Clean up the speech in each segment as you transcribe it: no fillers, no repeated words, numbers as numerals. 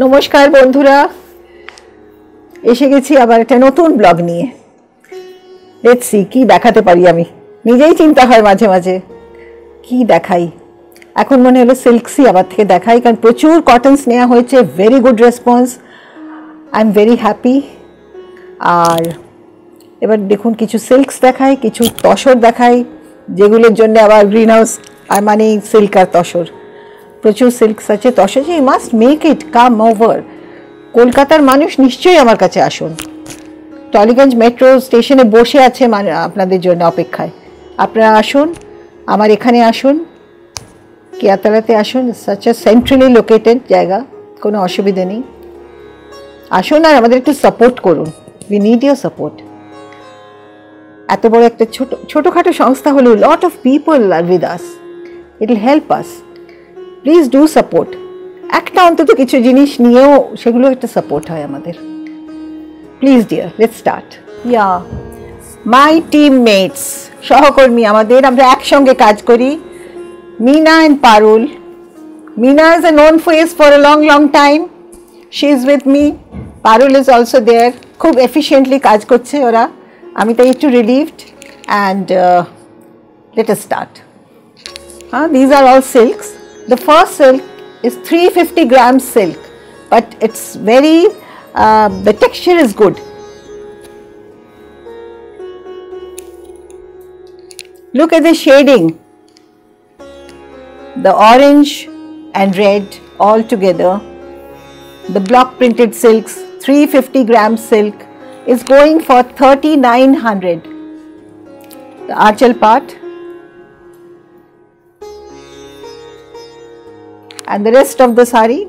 নমস্কার বন্ধুরা, এসে গেছি আবার একটা নতুন ব্লগ নিয়ে। লেটস সি কি দেখাতে পারি। আমি নিজেই চিন্তা হয় মাঝে মাঝে কি দেখাই। এখন মনে হলো সিল্কসই আবার থেকে দেখাই, কারণ প্রচুর কটনস নেওয়া হয়েছে, very good response, I am very happy. আর এবার দেখুন কিছু সিল্কস দেখাই, কিছু তসর দেখাই, যেগুলোর জন্য আবার গ্রিন হাউস মানে সিল্ক আর তসর। প্রচুর সিল্কস আছে, tussar. You must make it come over. কলকাতার মানুষ নিশ্চয়ই আমার কাছে আসুন। টলিগঞ্জ মেট্রো স্টেশনে বসে আছে মানে আপনাদের জন্য অপেক্ষায়। আপনারা আসুন, আমার এখানে আসুন, কেয়াতলাতে আসুন। সাচ আ সেন্ট্রালি লোকেটেড জায়গা, কোনো অসুবিধা নেই। আসুন আর আমাদের একটু সাপোর্ট করুন। We need your support. এত বড় একটা ছোটোখাটো সংস্থা হলেও lot of people are with us, it will help us. Please do support. একটা অন্তত কিছু জিনিস নিয়েও সেগুলো একটা সাপোর্ট হয় আমাদের। Please dear, let's start. Yeah my teammates, সহকর্মী আমাদের, আমরা একসঙ্গে কাজ করি। Meena and Parul. Meena is a known face for a long time. She is with me. Parul is also there. খুব এফিশিয়েন্টলি কাজ করছে ওরা। আমি তাই একটু relieved. And let us start. These are all silks. The first silk is 350 grams silk, but it's very, the texture is good. Look at the shading, the orange and red all together. The block printed silks, 350 grams silk is going for 3900. The archal part and the rest of the sari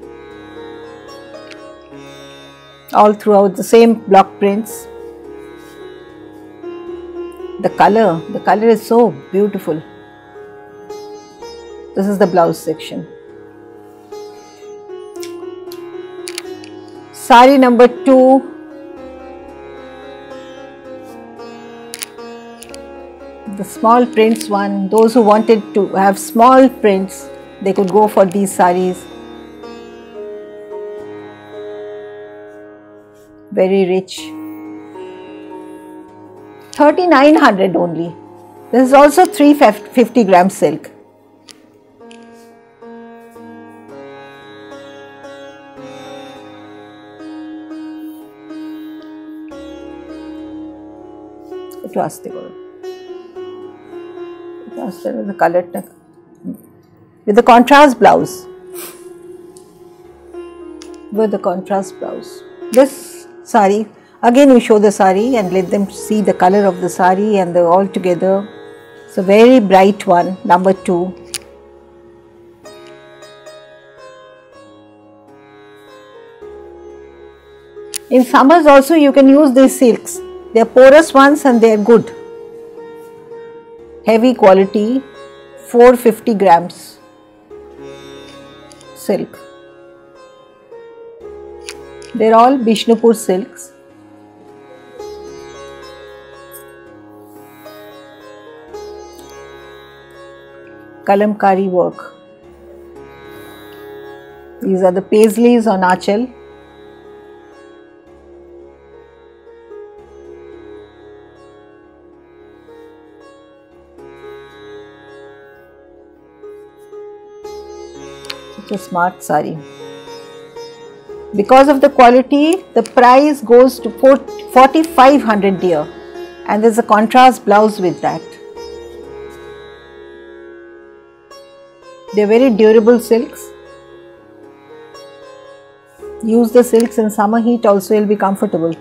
all throughout the same block prints. The color is so beautiful. This is the blouse section. Sari number 2, the small prints one. Those who wanted to have small prints, they could go for these saris. Very rich. 3900 only. This is also 350 gram silk. একটু আস্তে করো, আস্তে the color with the contrast blouse. With the contrast blouse. This sari, again you show the sari and let them see the color of the sari and the all together. It's a very bright one, number 2. In summers also you can use these silks. They are porous ones and they are good. Heavy quality, 450 grams silk. They are all Bishnupur silks. Kalamkari work. These are the paisleys on Achal. Such a smart sari. Because of the quality, the price goes to 4500 dear, and there's a contrast blouse with that. They're very durable silks. Use the silks in summer heat also, you'll be comfortable.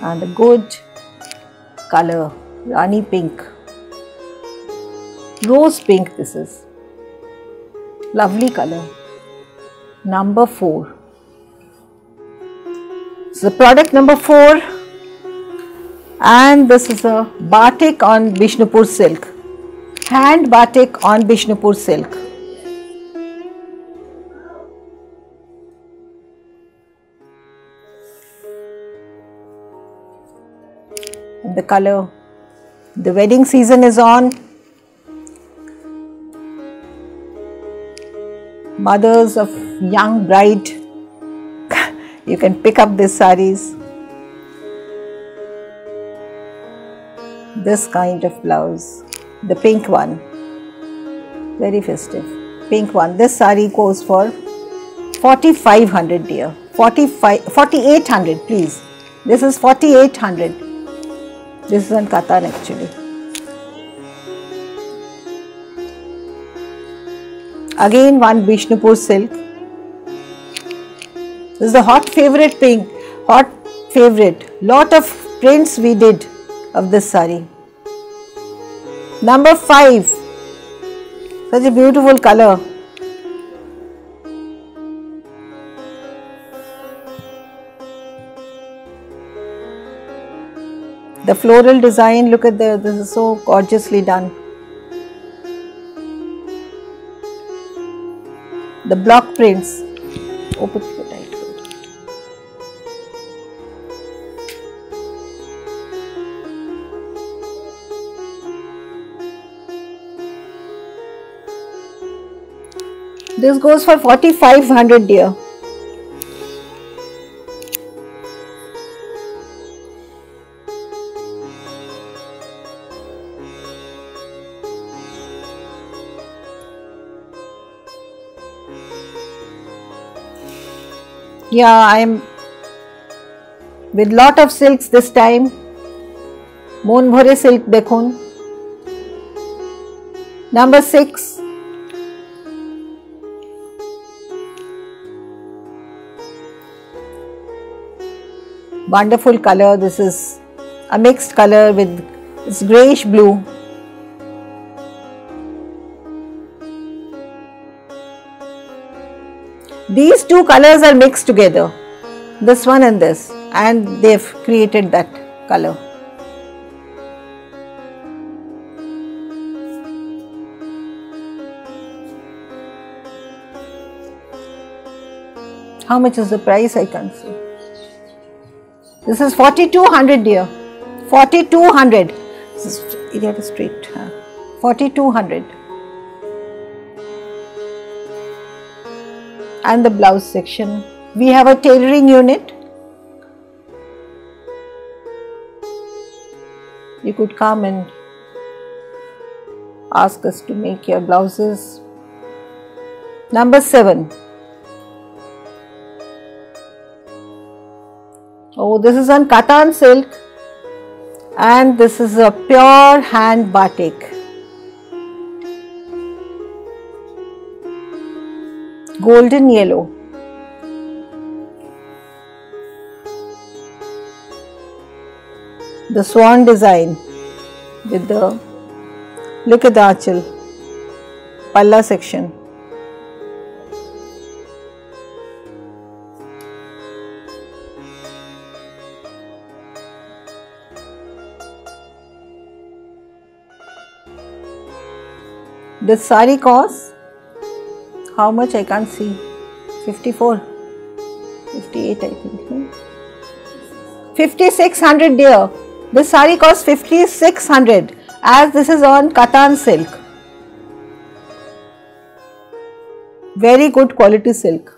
And a good color, Rani pink. Rose pink this is. Lovely color. Number 4. So product number 4, and this is a batik on Bishnupur silk. Hand batik on Bishnupur silk. And the color. The wedding season is on. mothers of young bride, you can pick up these sarees. This kind of blouse, the pink one, very festive, pink one. This saree goes for 4,500 dear, 4,800 please. This is 4,800. This is on Katan actually. Again one Vishnupur silk. This is the hot favorite pink, hot favorite. Lot of prints we did of this saree. Number 5. Such a beautiful color. The floral design, look at this is so gorgeously done. The block prints. Open it tight. This goes for 4,500 dear. Yeah, I am with lot of silks this time. Mon bhore silk dekhun. Number 6. Wonderful color. This is a mixed color with it's greyish blue. These two colors are mixed together, this one and this, and they've created that color. How much is the price? I can't see. This is 4,200 dear, 4,200. This is Area Street, 4,200. And the blouse section. We have a tailoring unit. You could come and ask us to make your blouses. Number 7. Oh, this is on Katan silk and this is a pure hand batik. Golden yellow. The swan design with the, look at the achal, palla section. This saree costs how much? I can't see. 54, 58 I think. 5,600 dear. This saree costs 5,600 as this is on Katan silk. Very good quality silk.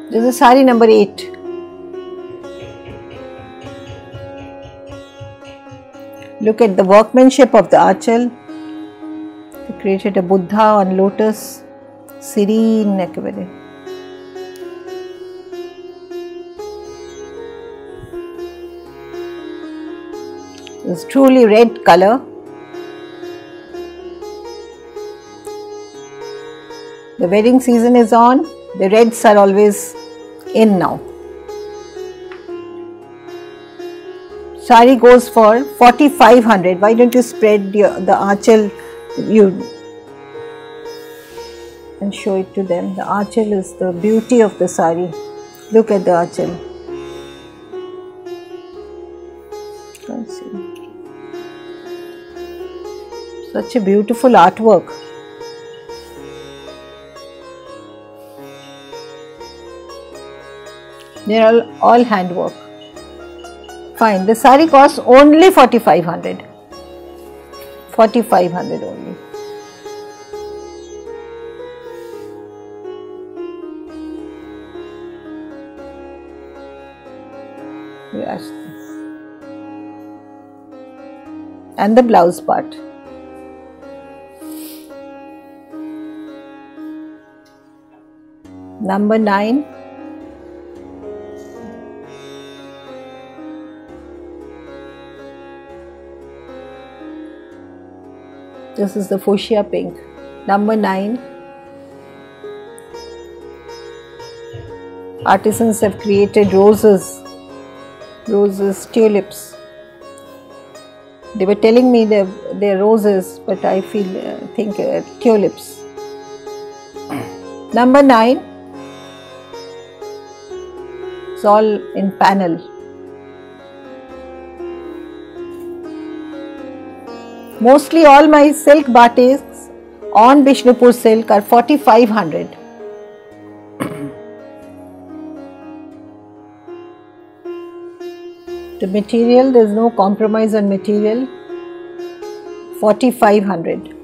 This is saree number 8. Look at the workmanship of the achal. They created a Buddha on lotus, serene. It's truly red color. The wedding season is on. The reds are always in now. Saree goes for 4,500. Why don't you spread the achal and show it to them? The achal is the beauty of the saree. Look at the achal. Can't see. Such a beautiful artwork. They are all handwork. Fine. The sari costs only 4,500. 4,500 only. Yes. And the blouse part. Number 9. This is the fuchsia pink. Number 9. Artisans have created roses, tulips. They were telling me they're roses, but I think tulips. Number 9. It's all in panel. Mostly all my silk batiks on Bishnupur silk are 4,500. The material, there is no compromise on material. 4,500.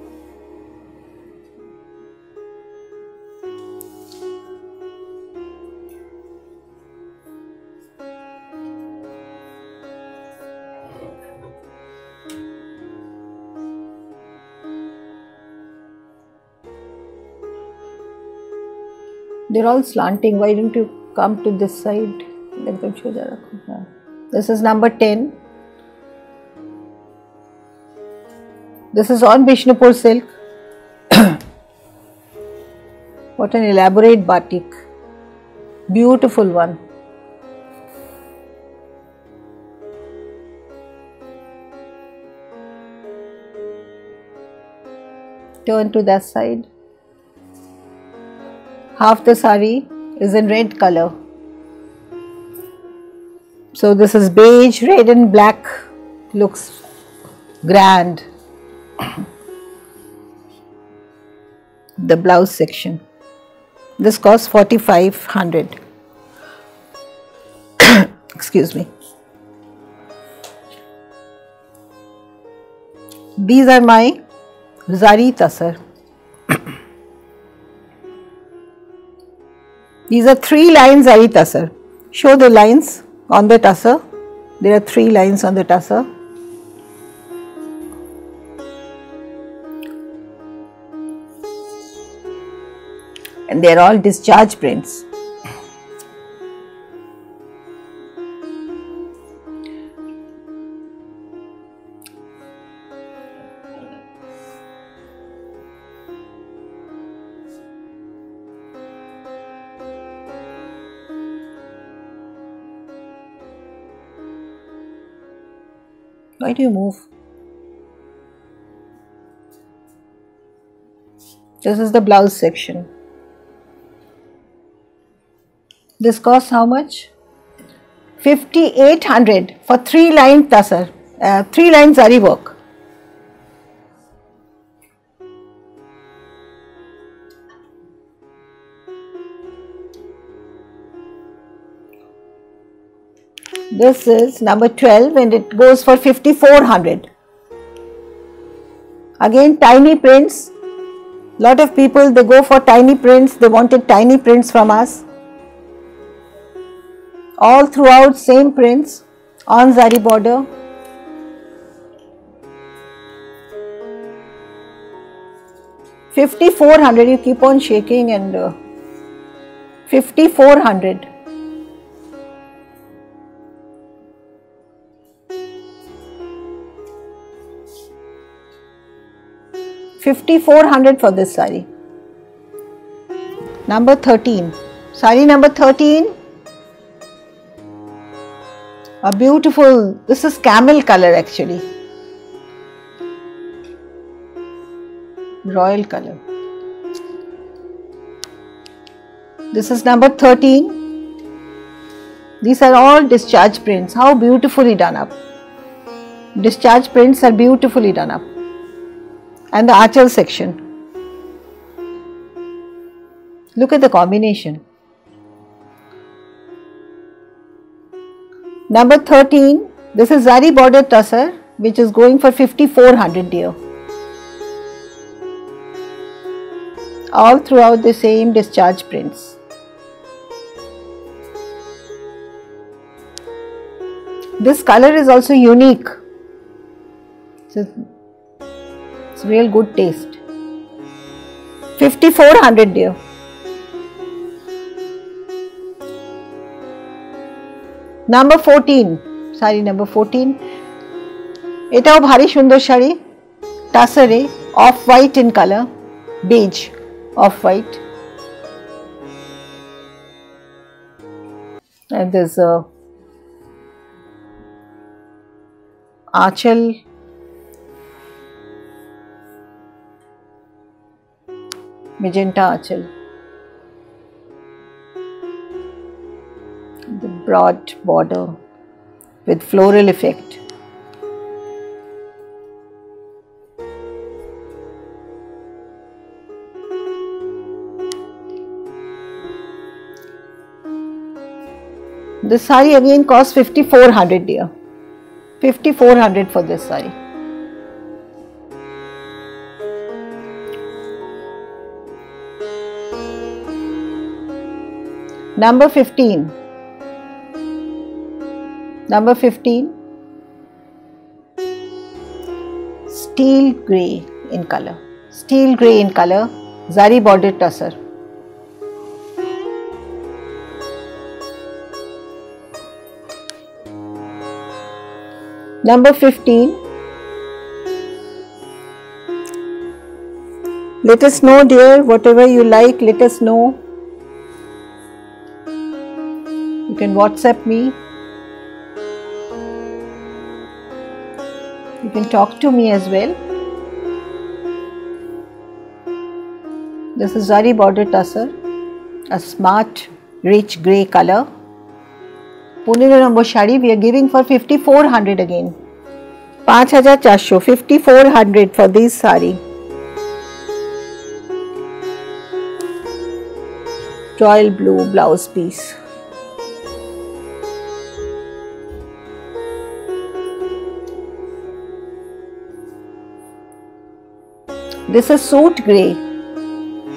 They're all slanting. Why don't you come to this side? This is number 10. This is on Bishnupur silk. What an elaborate batik. Beautiful one. Turn to that side. Half the sari is in red color. So this is beige, red and black. Looks grand. The blouse section. This costs 4,500. Excuse me. These are my Zari Tassar. These are 3 lines Zari Tassar. Show the lines on the tussar. There are 3 lines on the tussar. And they are all discharge prints. Why do you move? This is the blouse section. This costs how much? 5,800 for 3 line tassar, 3 line zari work. This is number 12 and it goes for 5,400. Again tiny prints. Lot of people, they go for tiny prints. They wanted tiny prints from us. All throughout same prints on zari border. $5,400. You keep on shaking and 5,400. $5,400 for this sari. Number 13. Sari number 13. A beautiful, this is camel color actually. Royal color. This is number 13. These are all discharge prints. How beautifully done up. Discharge prints are beautifully done up. And the archal section. Look at the combination. Number 13, this is Zari border tussar, which is going for 5400 dear. All throughout the same discharge prints. This color is also unique. It's real good taste. 5400 dear. Number 14, sari number 14. এটাও ভারী সুন্দর sari, টাসারে, off white in color, beige, off white. And there's a aanchal, magenta aanchal. The broad border with floral effect. This saree again costs 5400 dear. 5400 for this saree. Number 15. Number 15, steel grey in color. Steel grey in color, Zari border tussar. Number 15, let us know dear, whatever you like, let us know. You can WhatsApp me. You can talk to me as well. This is Zari border tussar, a smart rich grey color. 15 number shari we are giving for 5400 again. 5400, 5400 for this sari. Royal blue blouse piece. This is soot grey.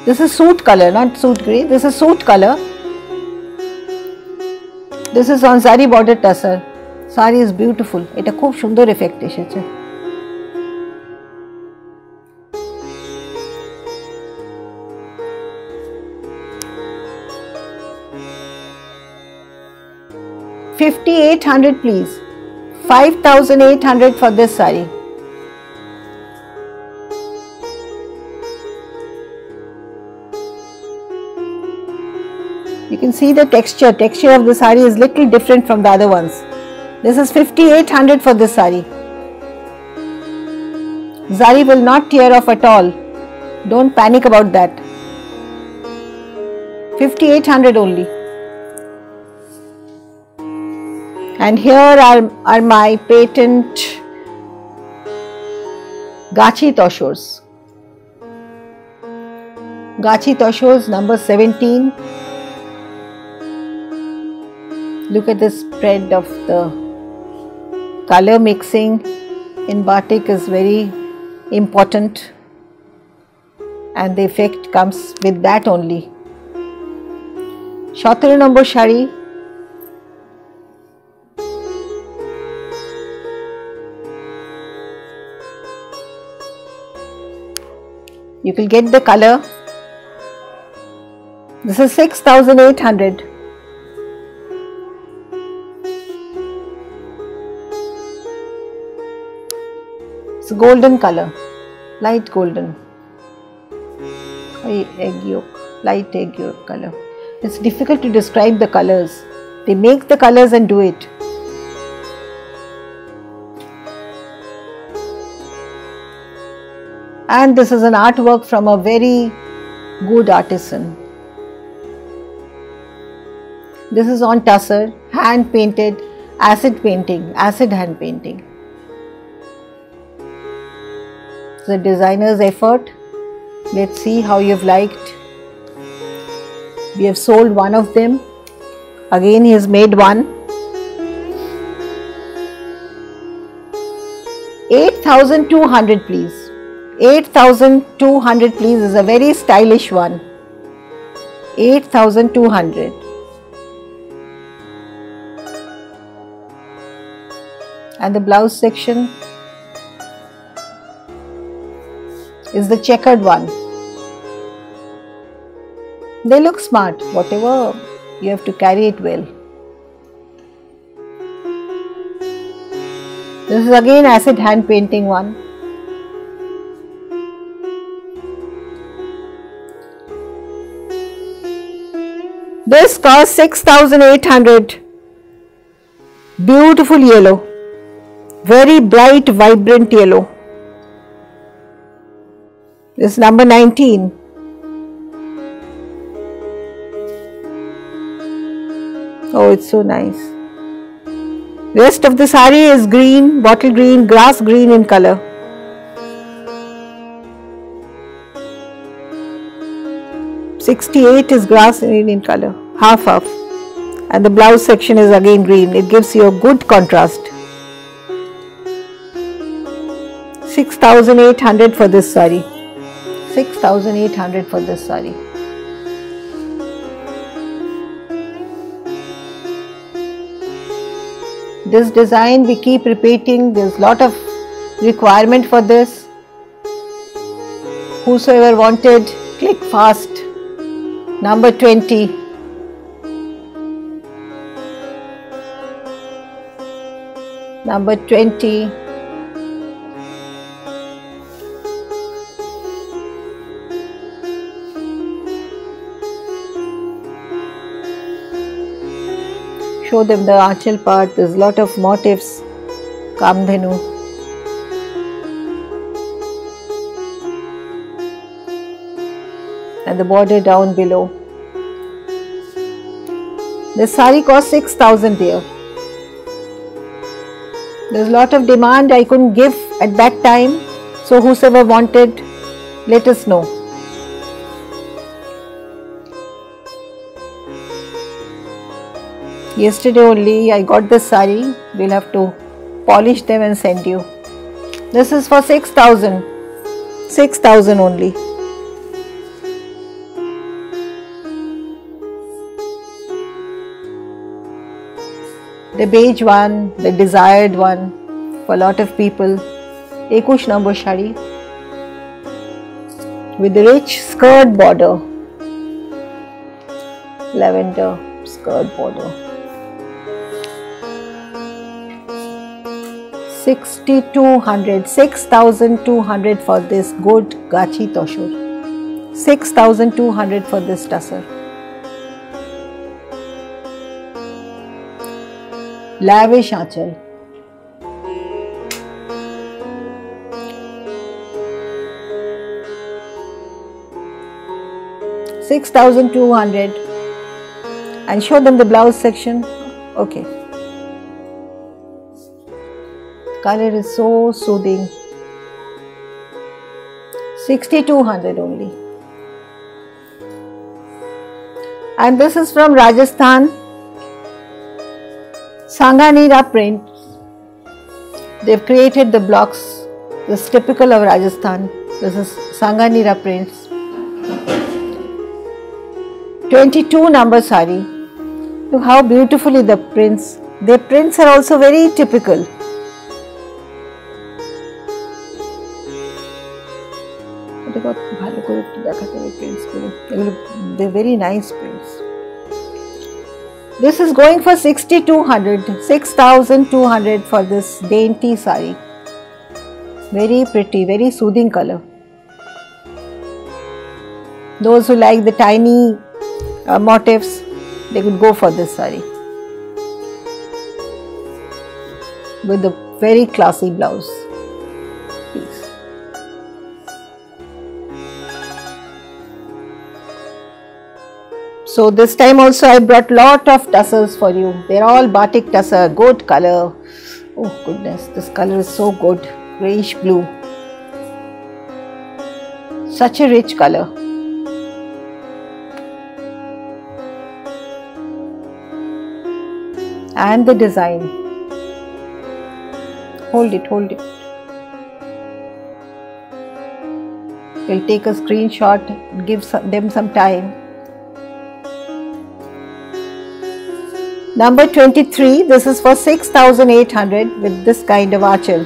This is soot color, not soot grey. This is soot color. This is on Zari border tussar. Sari is beautiful. Eta khub sundor effect esheche. $5,800 please. 5,800 for this sari. You can see the texture of the sari is little different from the other ones. This is 5,800 for this sari. Zari will not tear off at all. Don't panic about that. 5,800 only. And here are my patent Gachi Toshors. Gachi Toshors number 17. Look at the spread of the color mixing in batik is very important, and the effect comes with that only. 17 number shari. You will get the color. This is 6,800. It's golden color, light golden, egg yolk, light egg yolk color. It's difficult to describe the colors. They make the colors and do it. And this is an artwork from a very good artisan. This is on tussar, hand painted, acid painting, acid hand painting. The designer's effort. Let's see how you've liked. We have sold one of them. Again he has made one. 8,200 please. 8,200 please is a very stylish one. 8,200. And the blouse section is the checkered one. They look smart, whatever, you have to carry it well. This is again acid hand painting one. This costs 6,800. Beautiful yellow. Very bright, vibrant yellow. This is number 19. Oh, it's so nice. Rest of the saree is green, bottle green, grass green in color. $68 is grass green in color, half. And the blouse section is again green. It gives you a good contrast. 6,800 for this saree. 6,800 for this saree. This design we keep repeating. There's lot of requirement for this. Whosoever wanted, click fast. Number 20. Number 20. Show them the aanchal part. There's a lot of motifs. Kamdhenu. And the border down below. This saree cost 6,000 here. There's a lot of demand I couldn't give at that time. So whosoever wanted, let us know. Yesterday only I got this saree. We'll have to polish them and send you. This is for 6,000. 6,000 only. The beige one, the desired one for a lot of people. 21 number shari with the rich skirt border. Lavender skirt border. 6,200. 6,200 for this good Gachi Toshur. 6,200 for this tussar. Lavish aanchal. $6,200. And show them the blouse section. Okay. The color is so soothing. 6,200 only. And this is from Rajasthan. Sanganira prints. They've created the blocks. This is typical of Rajasthan. This is Sanganira prints. 22 number saree. Look how beautifully the prints. Their prints are also very typical. They're very nice prints. This is going for 6,200. 6,200 for this dainty saree. Very pretty, very soothing color. Those who like the tiny motifs, they could go for this saree with the very classy blouse piece. So this time also I brought lot of tussars for you. They're all batik tussar, good color. Oh goodness, this color is so good, grayish blue. Such a rich color. And the design. Hold it, hold it. We'll take a screenshot, give them some time. Number 23, this is for 6,800 with this kind of archel.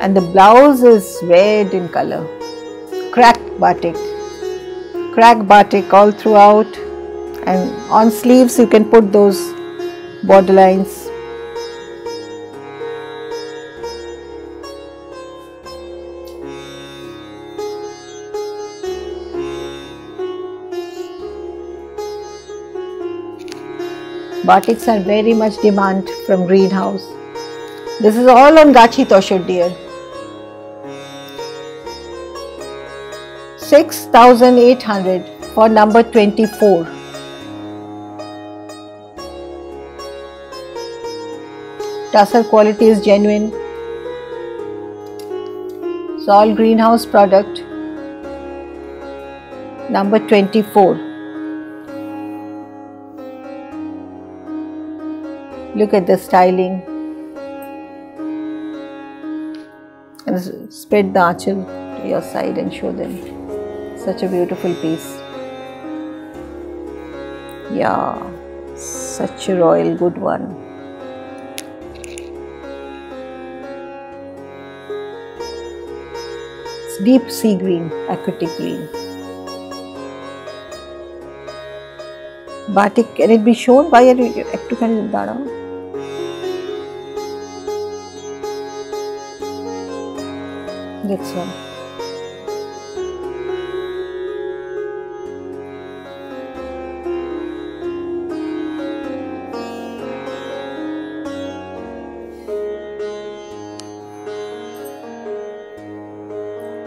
And the blouse is red in color. Cracked batik. Cracked batik all throughout, and on sleeves you can put those border lines. Batiks are very much demand from Greenhouse. This is all on Gachi Toshod, dear. 6,800 for number 24. Tussar quality is genuine. It's all Greenhouse product. Number 24. Look at the styling. And spread the archel to your side and show them. Such a beautiful piece. Yeah, such a royal good one. It's deep sea green, aquatic green. Batik, can it be shown? Why are you একটু খানি দাঁড়াও? That's one.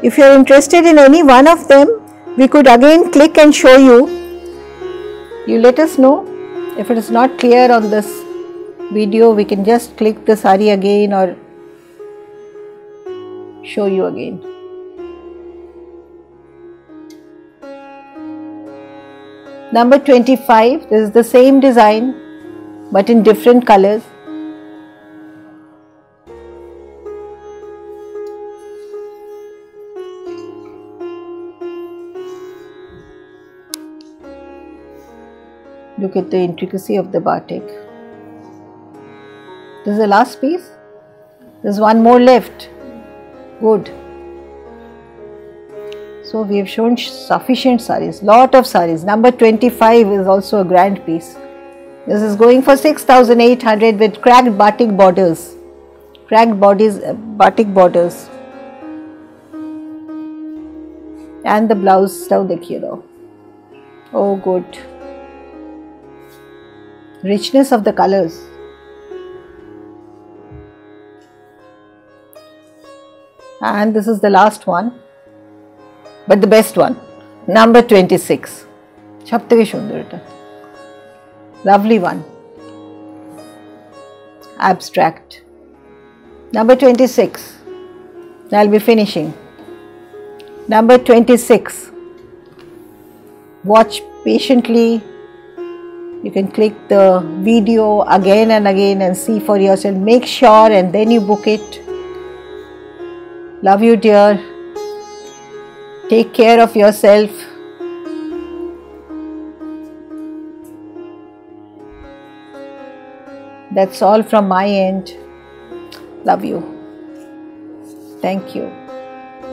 If you are interested in any one of them, we could again click and show you. You let us know. If it is not clear on this video, we can just click the sari again or show you again. Number 25, this is the same design but in different colors. Look at the intricacy of the batik. This is the last piece. There's one more left. Good. So we have shown sufficient saris, lot of saris. Number 25 is also a grand piece. This is going for 6,800 with cracked batik borders. Cracked batik borders. And the blouse, now dekhiye though. Oh good. Richness of the colors. And this is the last one, but the best one. Number 26. Shabtake shundar eta. Lovely one. Abstract. Number 26. I'll be finishing. Number 26. Watch patiently. You can click the video again and again and see for yourself. Make sure and then you book it. Love you, dear. Take care of yourself. That's all from my end. Love you. Thank you.